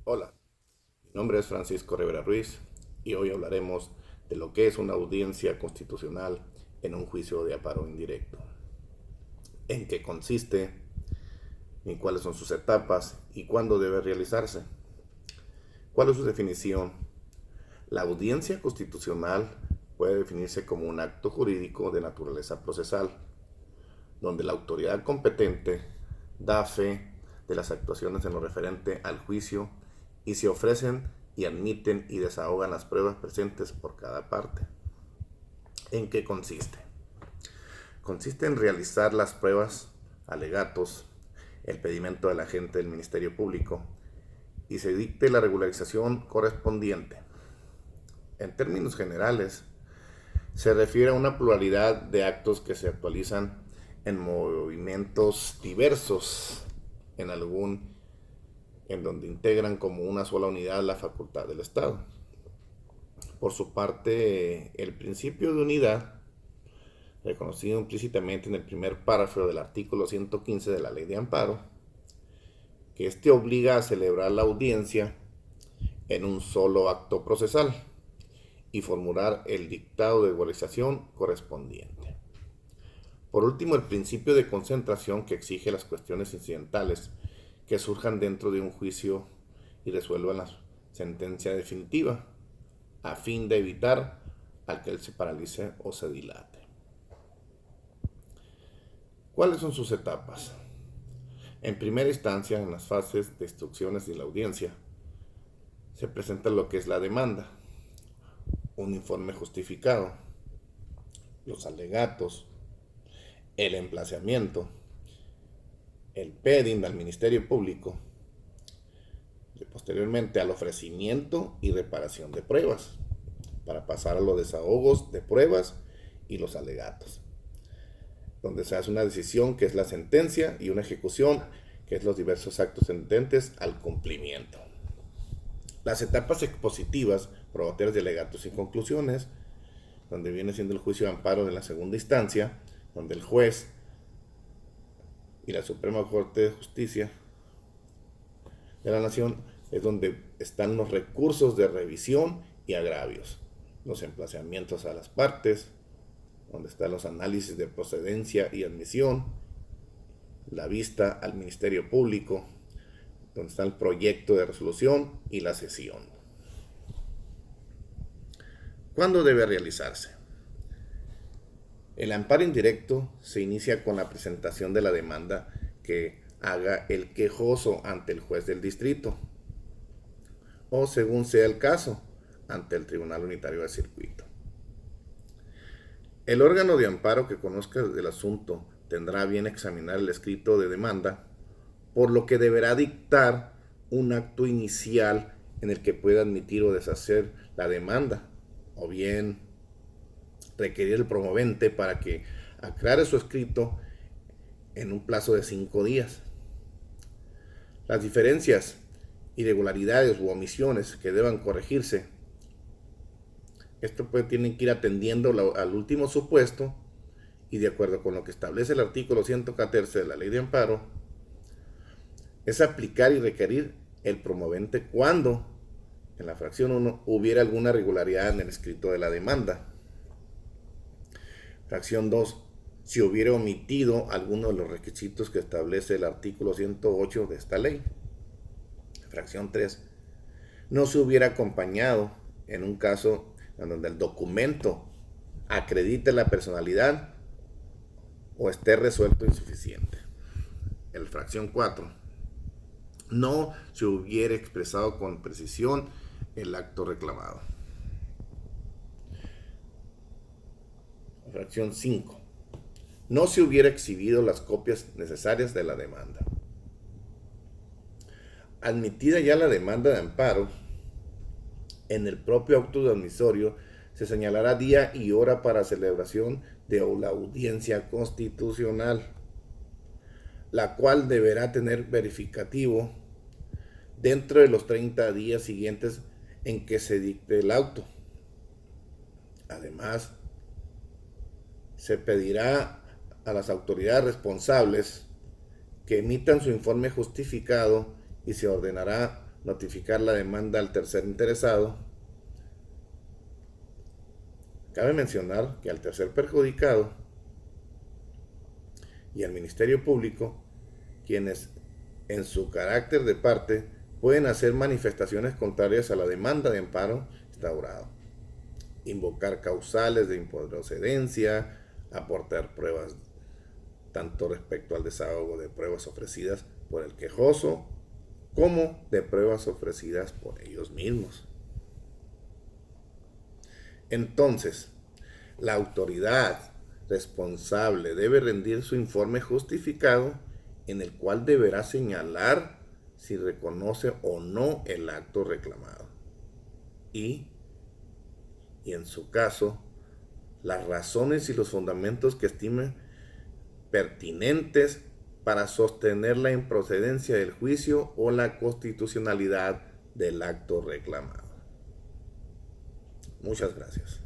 Hola, mi nombre es Francisco Rivera Ruiz y hoy hablaremos de lo que es una audiencia constitucional en un juicio de amparo indirecto, en qué consiste, en cuáles son sus etapas y cuándo debe realizarse. ¿Cuál es su definición? La audiencia constitucional puede definirse como un acto jurídico de naturaleza procesal, donde la autoridad competente da fe de las actuaciones en lo referente al juicio y se ofrecen y admiten y desahogan las pruebas presentes por cada parte. ¿En qué consiste? Consiste en realizar las pruebas, alegatos, el pedimento del agente del Ministerio Público y se dicte la regularización correspondiente. En términos generales, se refiere a una pluralidad de actos que se actualizan en movimientos diversos en donde integran como una sola unidad la facultad del Estado. Por su parte, el principio de unidad, reconocido implícitamente en el primer párrafo del artículo 115 de la Ley de Amparo, que éste obliga a celebrar la audiencia en un solo acto procesal y formular el dictado de regularización correspondiente. Por último, el principio de concentración que exige las cuestiones incidentales que surjan dentro de un juicio y resuelvan la sentencia definitiva, a fin de evitar al que él se paralice o se dilate. ¿Cuáles son sus etapas? En primera instancia, en las fases de instrucciones de la audiencia, se presenta lo que es la demanda, un informe justificado, los alegatos, el emplazamiento, el PEDIN al Ministerio Público, y posteriormente al ofrecimiento y reparación de pruebas, para pasar a los desahogos de pruebas y los alegatos, donde se hace una decisión que es la sentencia y una ejecución que es los diversos actos tendentes al cumplimiento. Las etapas expositivas, probatorias de alegatos y conclusiones, donde viene siendo el juicio de amparo de la segunda instancia, donde el juez y la Suprema Corte de Justicia de la Nación es donde están los recursos de revisión y agravios, los emplazamientos a las partes, donde están los análisis de procedencia y admisión, la vista al Ministerio Público, donde está el proyecto de resolución y la sesión. ¿Cuándo debe realizarse? El amparo indirecto se inicia con la presentación de la demanda que haga el quejoso ante el juez del distrito o, según sea el caso, ante el Tribunal Unitario de Circuito. El órgano de amparo que conozca el asunto tendrá bien examinar el escrito de demanda, por lo que deberá dictar un acto inicial en el que pueda admitir o deshacer la demanda, o bien requerir el promovente para que aclare su escrito en un plazo de 5 días. Las diferencias, irregularidades u omisiones que deban corregirse, esto tienen que ir atendiendo al último supuesto y de acuerdo con lo que establece el artículo 114 de la Ley de Amparo, es aplicar y requerir el promovente cuando en la fracción 1 hubiera alguna irregularidad en el escrito de la demanda. Fracción 2, si hubiera omitido alguno de los requisitos que establece el artículo 108 de esta ley. Fracción 3, no se hubiera acompañado en un caso en donde el documento acredite la personalidad o esté resuelto insuficiente. El fracción 4, no se hubiera expresado con precisión el acto reclamado. Fracción 5, no se hubiera exhibido las copias necesarias de la demanda. Admitida ya la demanda de amparo, en el propio acto de admisorio se señalará día y hora para celebración de la audiencia constitucional, la cual deberá tener verificativo dentro de los 30 días siguientes en que se dicte el auto. Además, se pedirá a las autoridades responsables que emitan su informe justificado y se ordenará notificar la demanda al tercer interesado. Cabe mencionar que al tercer perjudicado y al Ministerio Público, quienes en su carácter de parte pueden hacer manifestaciones contrarias a la demanda de amparo instaurado, invocar causales de improcedencia, aportar pruebas tanto respecto al desahogo de pruebas ofrecidas por el quejoso como de pruebas ofrecidas por ellos mismos. Entonces, la autoridad responsable debe rendir su informe justificado en el cual deberá señalar si reconoce o no el acto reclamado y en su caso, las razones y los fundamentos que estime pertinentes para sostener la improcedencia del juicio o la constitucionalidad del acto reclamado. Muchas gracias.